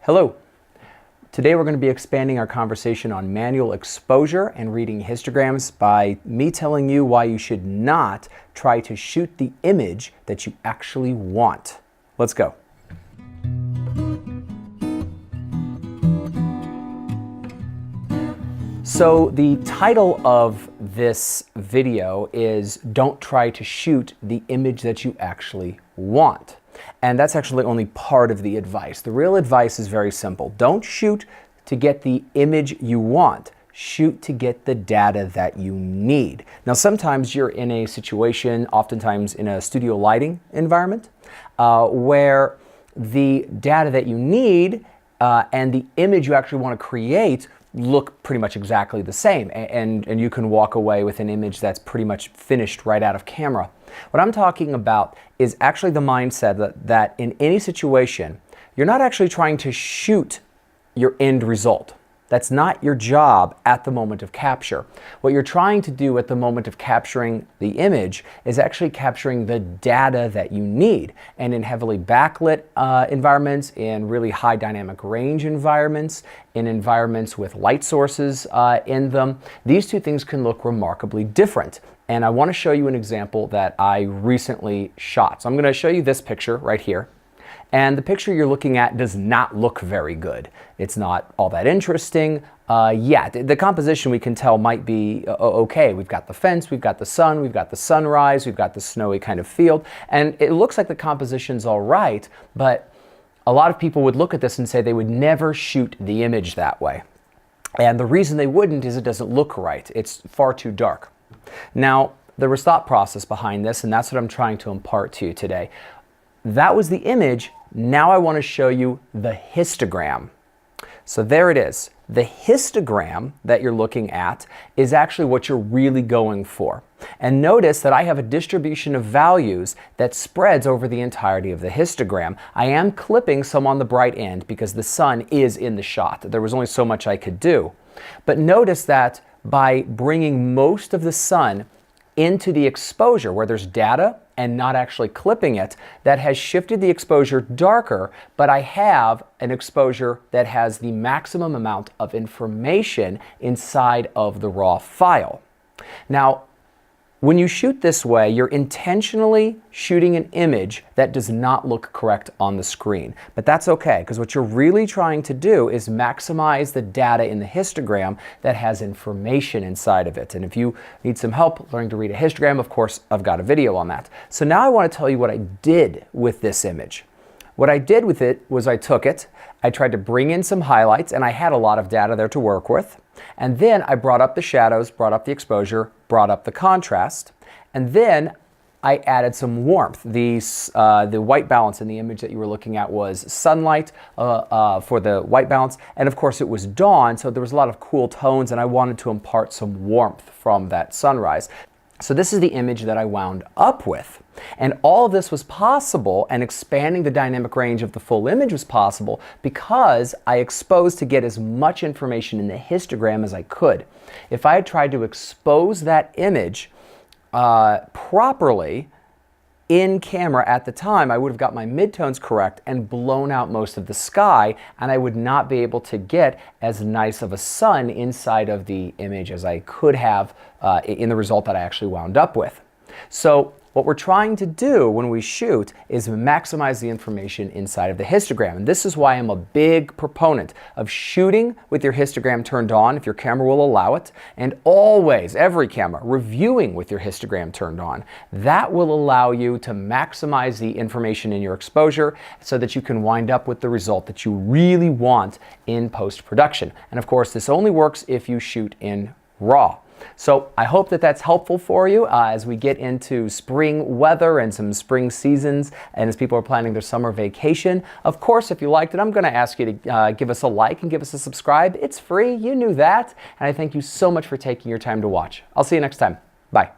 Hello. Today we're going to be expanding our conversation on manual exposure and reading histograms by me telling you why you should not try to shoot the image that you actually want. Let's go. So the title of this video is Don't Try to Shoot the Image That You Actually Want. And that's actually only part of the advice. The real advice is very simple. Don't shoot to get the image you want. Shoot to get the data that you need. Now, sometimes you're in a situation, oftentimes in a studio lighting environment, where the data that you need and the image you actually want to create look pretty much exactly the same, and you can walk away with an image that's pretty much finished right out of camera. What I'm talking about is actually the mindset that in any situation, you're not actually trying to shoot your end result. That's not your job at the moment of capture. What you're trying to do at the moment of capturing the image is actually capturing the data that you need. And in heavily backlit environments, in really high dynamic range environments, in environments with light sources in them, these two things can look remarkably different. And I want to show you an example that I recently shot. So I'm going to show you this picture right here. And the picture you're looking at does not look very good. It's not all that interesting. The composition we can tell might be okay. We've got the fence, we've got the sun, we've got the sunrise, we've got the snowy kind of field. And it looks like the composition's all right, but a lot of people would look at this and say they would never shoot the image that way. And the reason they wouldn't is it doesn't look right. It's far too dark. Now, there was thought process behind this, and that's what I'm trying to impart to you today. That was the image. Now I want to show you the histogram. So there it is. The histogram that you're looking at is actually what you're really going for. And notice that I have a distribution of values that spreads over the entirety of the histogram. I am clipping some on the bright end because the sun is in the shot. There was only so much I could do. But notice that by bringing most of the sun into the exposure where there's data and not actually clipping it, that has shifted the exposure darker, but I have an exposure that has the maximum amount of information inside of the raw file. Now, when you shoot this way, you're intentionally shooting an image that does not look correct on the screen. But that's okay, because what you're really trying to do is maximize the data in the histogram that has information inside of it. And if you need some help learning to read a histogram, of course, I've got a video on that. So now I want to tell you what I did with this image. What I did with it was I took it, I tried to bring in some highlights, and I had a lot of data there to work with. And then I brought up the shadows, brought up the exposure, brought up the contrast, and then I added some warmth. The white balance in the image that you were looking at was sunlight for the white balance, and of course it was dawn, so there was a lot of cool tones, and I wanted to impart some warmth from that sunrise. So this is the image that I wound up with. And all of this was possible, and expanding the dynamic range of the full image was possible because I exposed to get as much information in the histogram as I could. If I had tried to expose that image properly in camera at the time, I would have got my midtones correct and blown out most of the sky, and I would not be able to get as nice of a sun inside of the image as I could have in the result that I actually wound up with. So what we're trying to do when we shoot is maximize the information inside of the histogram. And this is why I'm a big proponent of shooting with your histogram turned on, if your camera will allow it, and always, every camera, reviewing with your histogram turned on. That will allow you to maximize the information in your exposure so that you can wind up with the result that you really want in post-production. And of course, this only works if you shoot in RAW. So I hope that that's helpful for you as we get into spring weather and some spring seasons, and as people are planning their summer vacation. Of course, if you liked it, I'm going to ask you to give us a like and give us a subscribe. It's free, you knew that. And I thank you so much for taking your time to watch. I'll see you next time. Bye.